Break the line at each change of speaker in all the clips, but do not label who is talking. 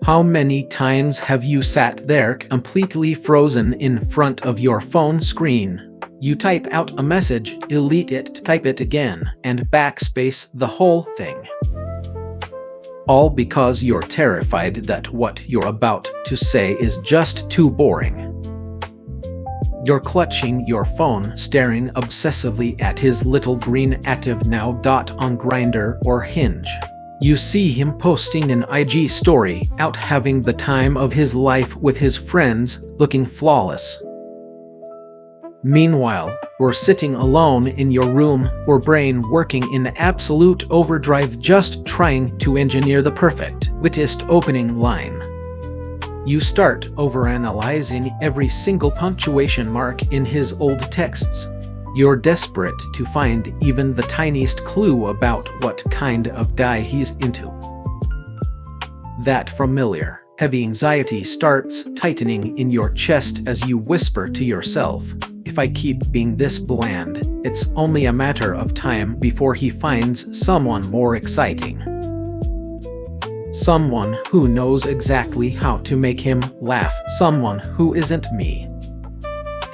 How many times have you sat there completely frozen in front of your phone screen? You type out a message, delete it, type it again, and backspace the whole thing. All because you're terrified that what you're about to say is just too boring. You're clutching your phone, staring obsessively at his little green active now dot on Grindr or Hinge. You see him posting an IG story, out having the time of his life with his friends, looking flawless. Meanwhile, you're sitting alone in your room, your brain working in absolute overdrive just trying to engineer the perfect, wittiest opening line. You start overanalyzing every single punctuation mark in his old texts. You're desperate to find even the tiniest clue about what kind of guy he's into. That familiar, heavy anxiety starts tightening in your chest as you whisper to yourself, if I keep being this bland, it's only a matter of time before he finds someone more exciting. Someone who knows exactly how to make him laugh, someone who isn't me.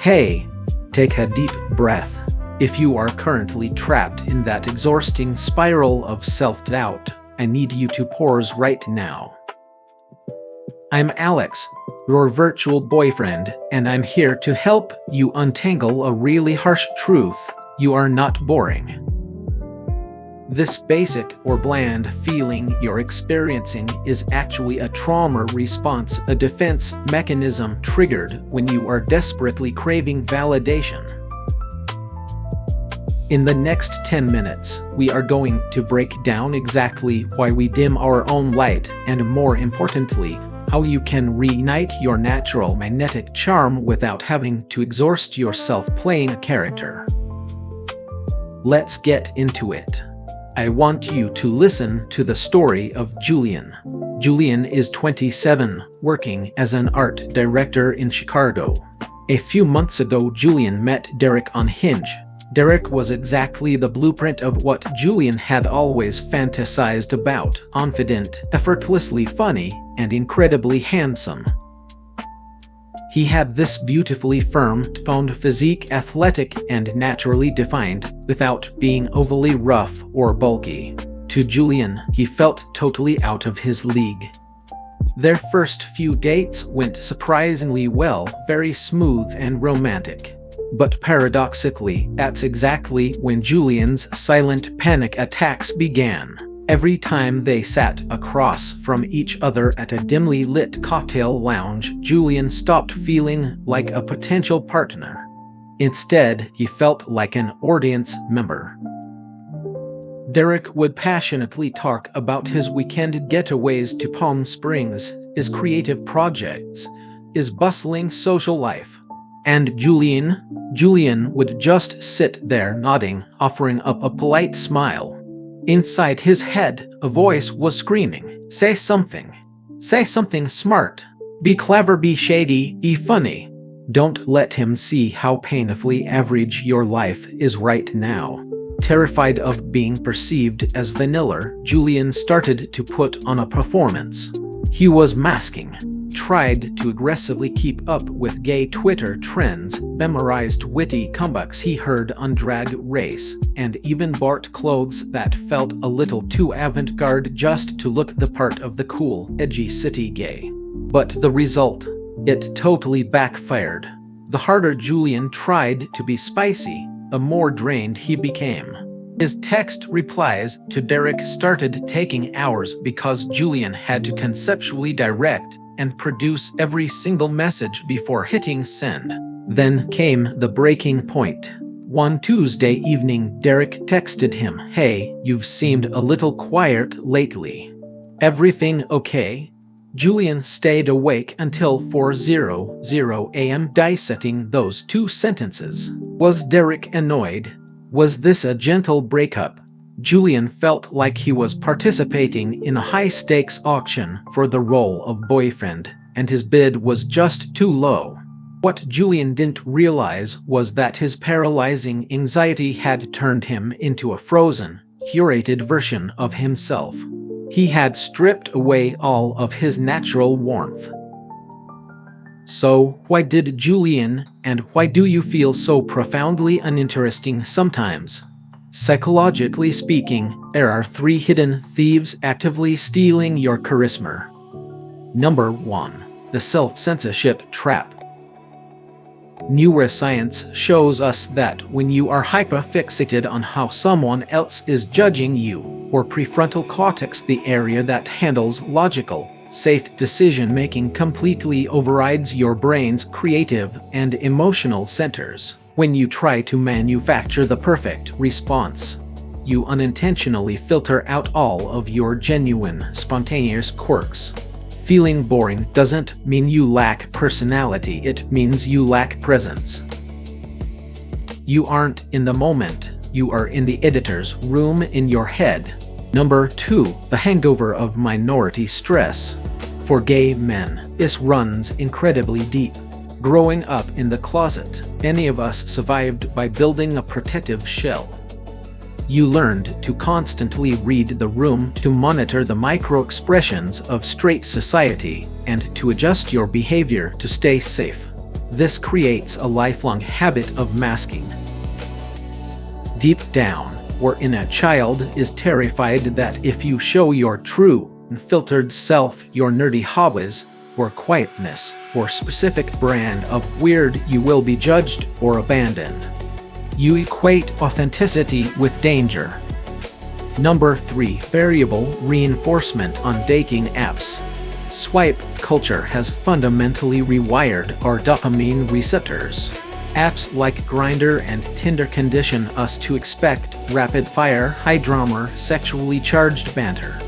Hey, take a deep breath. If you are currently trapped in that exhausting spiral of self-doubt, I need you to pause right now. I'm Alex, your virtual boyfriend, and I'm here to help you untangle a really harsh truth. You are not boring. This basic or bland feeling you're experiencing is actually a trauma response, a defense mechanism triggered when you are desperately craving validation. In the next 10 minutes, we are going to break down exactly why we dim our own light and, more importantly, how you can reignite your natural magnetic charm without having to exhaust yourself playing a character. Let's get into it. I want you to listen to the story of Julian. Julian is 27, working as an art director in Chicago. A few months ago, Julian met Derek on Hinge. Derek was exactly the blueprint of what Julian had always fantasized about: confident, effortlessly funny, and incredibly handsome. He had this beautifully firm-toned physique, athletic and naturally defined, without being overly rough or bulky. To Julian, he felt totally out of his league. Their first few dates went surprisingly well, very smooth and romantic. But paradoxically, that's exactly when Julian's silent panic attacks began. Every time they sat across from each other at a dimly lit cocktail lounge, Julian stopped feeling like a potential partner. Instead, he felt like an audience member. Derek would passionately talk about his weekend getaways to Palm Springs, his creative projects, his bustling social life. And Julian would just sit there nodding, offering up a polite smile. Inside his head, a voice was screaming, say something smart. Be clever, be shady, be funny. Don't let him see how painfully average your life is right now. Terrified of being perceived as vanilla, Julian started to put on a performance. He was masking, tried to aggressively keep up with gay Twitter trends, memorized witty comebacks he heard on Drag Race, and even bought clothes that felt a little too avant-garde just to look the part of the cool, edgy city gay. But the result? It totally backfired. The harder Julian tried to be spicy, the more drained he became. His text replies to Derek started taking hours because Julian had to conceptually direct and produce every single message before hitting send. Then came the breaking point. One Tuesday evening, Derek texted him, "Hey, you've seemed a little quiet lately. Everything okay?" Julian stayed awake until 4:00 a.m. dissecting those two sentences. Was Derek annoyed? Was this a gentle breakup? Julian felt like he was participating in a high-stakes auction for the role of boyfriend, and his bid was just too low. What Julian didn't realize was that his paralyzing anxiety had turned him into a frozen, curated version of himself. He had stripped away all of his natural warmth. So, why did Julian, and why do you feel so profoundly uninteresting sometimes? Psychologically speaking, there are 3 hidden thieves actively stealing your charisma. Number 1. The self-censorship trap. Neuroscience shows us that when you are hyperfixated on how someone else is judging you, your prefrontal cortex, the area that handles logical, safe decision-making, completely overrides your brain's creative and emotional centers. When you try to manufacture the perfect response, you unintentionally filter out all of your genuine, spontaneous quirks. Feeling boring doesn't mean you lack personality, it means you lack presence. You aren't in the moment, you are in the editor's room in your head. Number 2. The hangover of minority stress. For gay men, this runs incredibly deep. Growing up in the closet, many of us survived by building a protective shell. You learned to constantly read the room, to monitor the micro-expressions of straight society, and to adjust your behavior to stay safe. This creates a lifelong habit of masking. Deep down, your inner child is terrified that if you show your true, unfiltered self, your nerdy hobbies, or quietness, or specific brand of weird, you will be judged or abandoned. You equate authenticity with danger. Number 3. Variable reinforcement on dating apps. Swipe culture has fundamentally rewired our dopamine receptors. Apps like Grindr and Tinder condition us to expect rapid-fire, high-drama, sexually charged banter.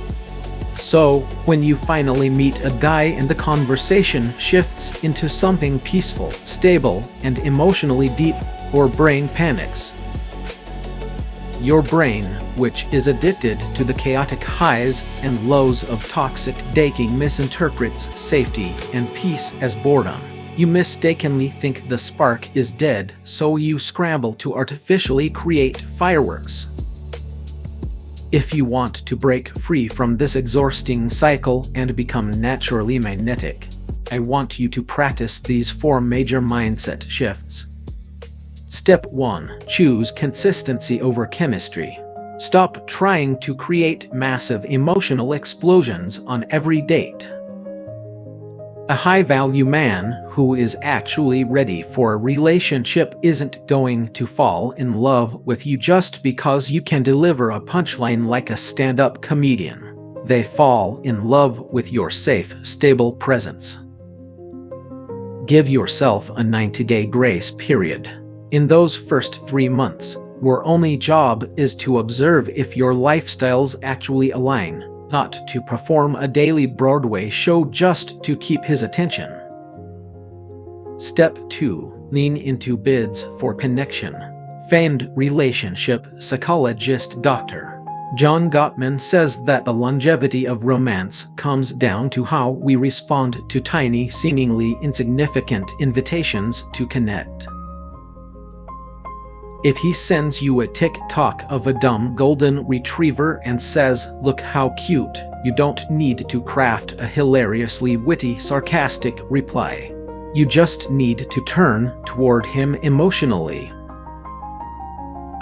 So, when you finally meet a guy and the conversation shifts into something peaceful, stable, and emotionally deep, your brain panics. Your brain, which is addicted to the chaotic highs and lows of toxic dating, misinterprets safety and peace as boredom. You mistakenly think the spark is dead, so you scramble to artificially create fireworks. If you want to break free from this exhausting cycle and become naturally magnetic, I want you to practice these 4 major mindset shifts. Step 1. Choose consistency over chemistry. Stop trying to create massive emotional explosions on every date. A high-value man who is actually ready for a relationship isn't going to fall in love with you just because you can deliver a punchline like a stand-up comedian. They fall in love with your safe, stable presence. Give yourself a 90-day grace period. In those first 3 months, your only job is to observe if your lifestyles actually align, not to perform a daily Broadway show just to keep his attention. Step 2. Lean into bids for connection. Famed relationship psychologist Dr. John Gottman says that the longevity of romance comes down to how we respond to tiny, seemingly insignificant invitations to connect. If he sends you a TikTok of a dumb golden retriever and says, "Look how cute," you don't need to craft a hilariously witty, sarcastic reply. You just need to turn toward him emotionally.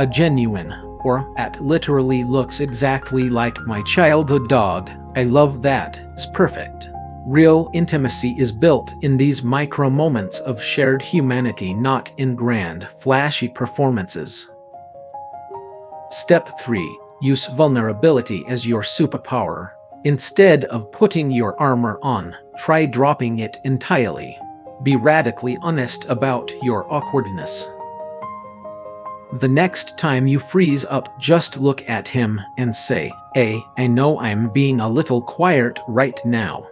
A genuine, or "That literally looks exactly like my childhood dog, I love that," is perfect. Real intimacy is built in these micro moments of shared humanity, not in grand, flashy performances. Step 3. Use vulnerability as your superpower. Instead of putting your armor on, try dropping it entirely. Be radically honest about your awkwardness. The next time you freeze up, just look at him and say, "Hey, I know I'm being a little quiet right now.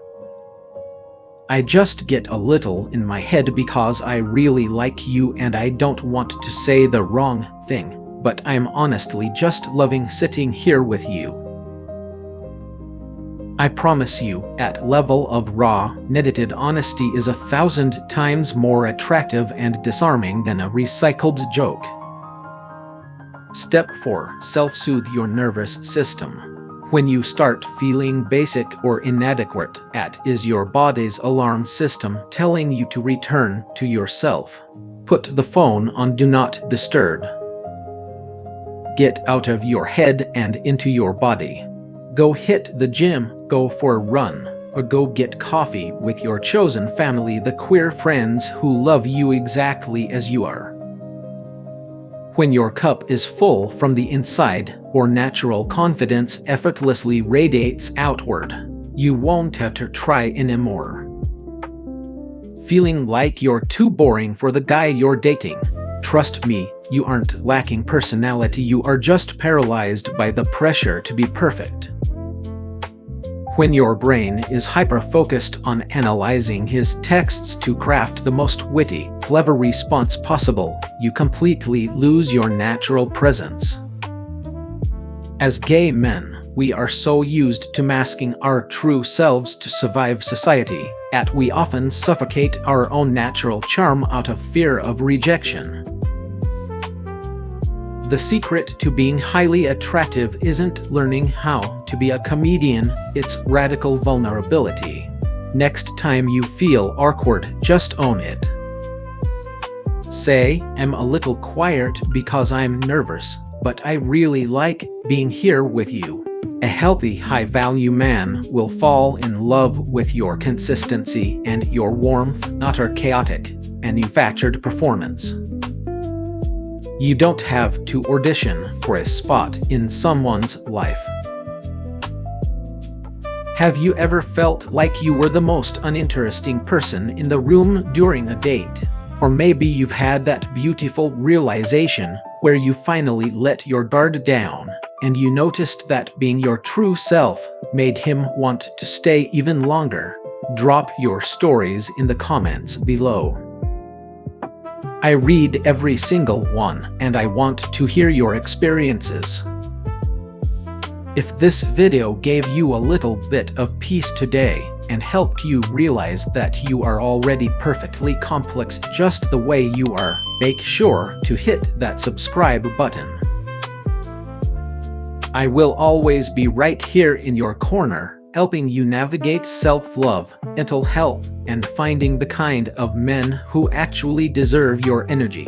I just get a little in my head because I really like you and I don't want to say the wrong thing, but I'm honestly just loving sitting here with you." I promise you, that level of raw, unedited honesty is 1,000 times more attractive and disarming than a recycled joke. Step 4. Self-soothe your nervous system. When you start feeling basic or inadequate, that is your body's alarm system telling you to return to yourself. Put the phone on Do Not Disturb. Get out of your head and into your body. Go hit the gym, go for a run, or go get coffee with your chosen family, the queer friends who love you exactly as you are. When your cup is full from the inside, your natural confidence effortlessly radiates outward. You won't have to try anymore. Feeling like you're too boring for the guy you're dating? Trust me, you aren't lacking personality, you are just paralyzed by the pressure to be perfect. When your brain is hyper-focused on analyzing his texts to craft the most witty, clever response possible, you completely lose your natural presence. As gay men, we are so used to masking our true selves to survive society, that we often suffocate our own natural charm out of fear of rejection. The secret to being highly attractive isn't learning how to be a comedian, it's radical vulnerability. Next time you feel awkward, just own it. Say, I'm a little quiet because I'm nervous, but I really like being here with you. A healthy, high-value man will fall in love with your consistency and your warmth, not our chaotic, manufactured performance. You don't have to audition for a spot in someone's life. Have you ever felt like you were the most uninteresting person in the room during a date? Or maybe you've had that beautiful realization where you finally let your guard down, and you noticed that being your true self made him want to stay even longer. Drop your stories in the comments below. I read every single one, and I want to hear your experiences. If this video gave you a little bit of peace today and helped you realize that you are already perfectly complex just the way you are, make sure to hit that subscribe button. I will always be right here in your corner, helping you navigate self-love, mental health, and finding the kind of men who actually deserve your energy.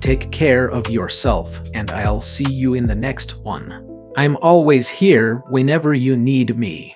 Take care of yourself, and I'll see you in the next one. I'm always here whenever you need me.